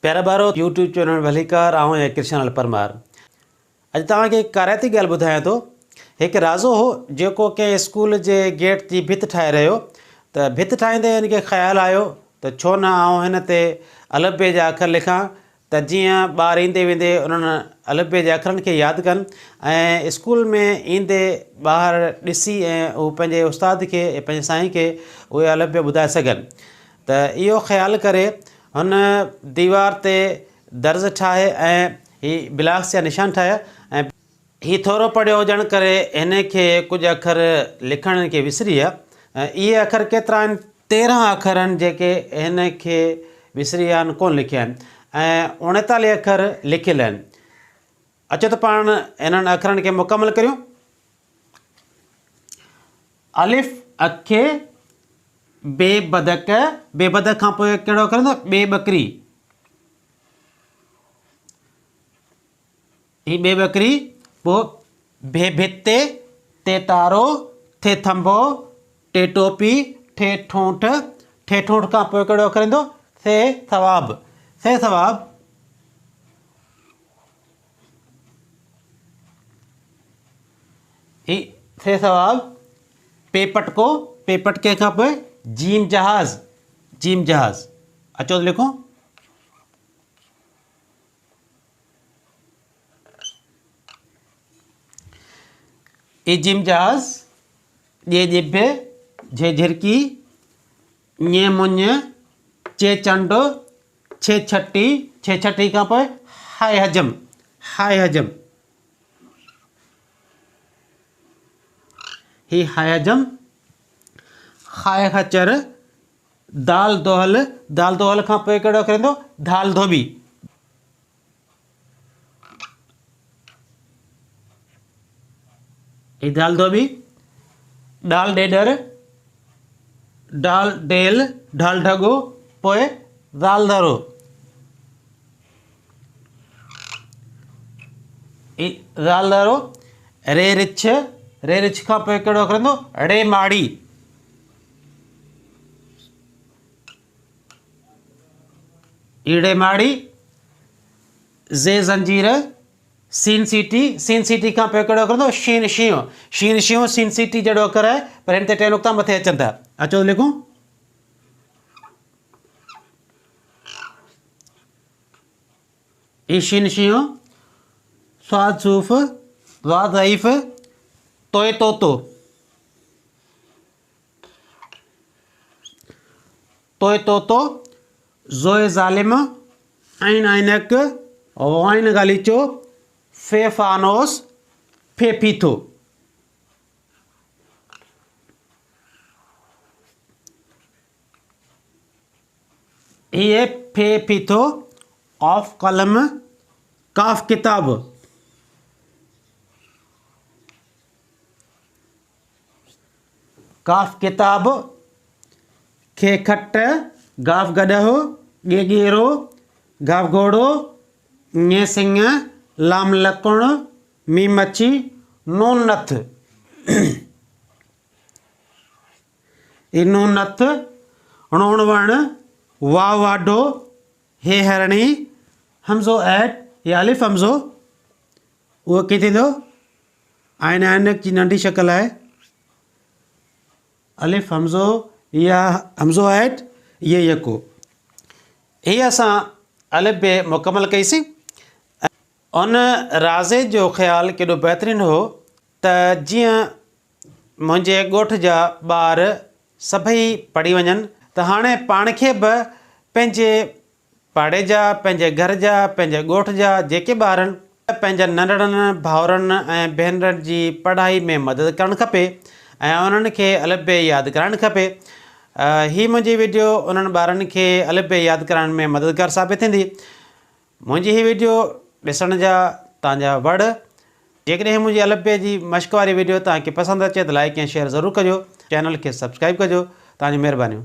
प्यारा बारो YouTube channel भलीकार आऊं कृष्ण परमार। अॼु तव्हांखे काराइती ॻाल्हि ॿुधायां थो। हिकु राज़ो हो जेको कंहिं स्कूल जे गेट जी भित ठाहे रहियो, त भित ठाहींदे हिनखे ख़्यालु आयो त छो न आउं हिन ते अलफ़बे जा अख़र लिखां, त जीअं ॿार ईंदे वेंदे उन्हनि अलफ़बे जे अख़रनि खे यादि कनि ऐं स्कूल में ईंदे ॿाहिरि ॾिसी ऐं उहे पंहिंजे उस्ताद खे पंहिंजे साईं खे उहे अलफ़बे ॿुधाए सघनि। त इहो ख़्यालु करे हुन दीवार ते दर्ज़ ठाहे ऐं हीअ ब्लॉक्स जा निशान ठाहिया ऐं हीअ थोरो पढ़ियो हुजण करे हिन खे कुझु अख़र लिखण खे विसरी विया। इहे अख़र केतिरा आहिनि? 13 अख़र आहिनि जेके हिन खे विसरी विया आहिनि, कोन लिखिया आहिनि ऐं 39 अख़र लिखियल आहिनि। अचो त पाण हिननि अख़रनि खे मुकमल करियूं। अलिफ़ अखे बेबदक, बेबदक खां पोइ कहिड़ो अख़र ईंदो? बेबकरी। ही बेबकरी। पोइ बे भिते, ते तारो, थे थंबो, टे टोपी, ठे ठोंठ। ठे ठोंठ खां पोइ कहिड़ो अख़र ईंदो? थे थवाब। थे थवाब। ही थे थवाब। पे पटको, पे पटके खां पोइ जीम जहाज़, जीम जहाज़। अचो त लिखो। ए जिम जहाज़। जे जिभ, झे झिरकी, ñe मुंज, चे चंड, छे छटी। छे छटी खां पोइ हाय हजम, हाय हजम। ही हाय हजम। खाए खचर। दाल दोहल, दाल दोहल खां पोइ कहिड़ो अख़र ईंदो? दाल धोबी। ही दाल धोबी। डाल डेडर, डाल डेल, ढाल ढगो, पोइ दाल धरो। दाल धरो। रे रिछ, रे रिछ खां पोइ कहिड़ो अख़र ईंदो? रे माड़ी। ईड़े माड़ी। ज़े ज़ंजीर, सीन सीटी, सीन सीटी खां पोइ कहिड़ो अख़र ईंदो? शीन शींह। शीन शींह सीन सीटी जहिड़ो अख़र आहे, पर हिन ते 3 नुक़्ता मथे अचनि था। अचो लिखूं। ई शीन शींह। स्वाद सूफ़, वाद ज़ईफ़, तोए तोतो। तोए तोतो। ज़ोए ज़ालिम, आइन आइनक, वाइन गालीचो, फे फानोस, फे पीथो। ये फे पीथो। ऑफ कलम, काफ किताब। काफ किताब। खे खट, गाफ गडहो, गे गेरो, गाफ घोड़ो, ñe सिंह, लाम लकुण, मी मच्छी, नून नथ। नून नथ। णोण वण, वाह वाढो, हे हरणी, हमज़ो ऐट, या अलिफ हमज़ो। उहो कीअं थींदो? आइन ऐनक जी नंढी शक्ल आहे। अलिफ हमज़ो या हमज़ो ऐट, ये यको। हीअ असां अलफ़बे मुकमल कईसीं। उन राज़े जो ख़्यालु केॾो बहितरीनु हो त जीअं मुंहिंजे ॻोठ जा ॿार सभई पढ़ी वञनि, त हाणे पाण खे बि पंहिंजे पाड़े जा, पंहिंजे घर जा, पंहिंजे ॻोठ जा जेके ॿार आहिनि, पंहिंजनि नंढड़नि भाउरनि ऐं भेनरुनि जी पढ़ाई में मदद करणु खपे ऐं उन्हनि खे अलफ़बे यादि कराइणु खपे। हीअ मुंहिंजी वीडियो उन्हनि ॿारनि खे अलफ़बे यादि करण में मददगार साबित थींदी। मुंहिंजी हीअ वीडियो ॾिसण जा तव्हांजा वड़। जेकॾहिं मुंहिंजी अलफ़बे जी मश्क वारी वीडियो तव्हांखे पसंदि अचे त लाइक ऐं शेयर ज़रूरु कजो। चैनल खे सब्सक्राइब कजो। तव्हांजी महिरबानी।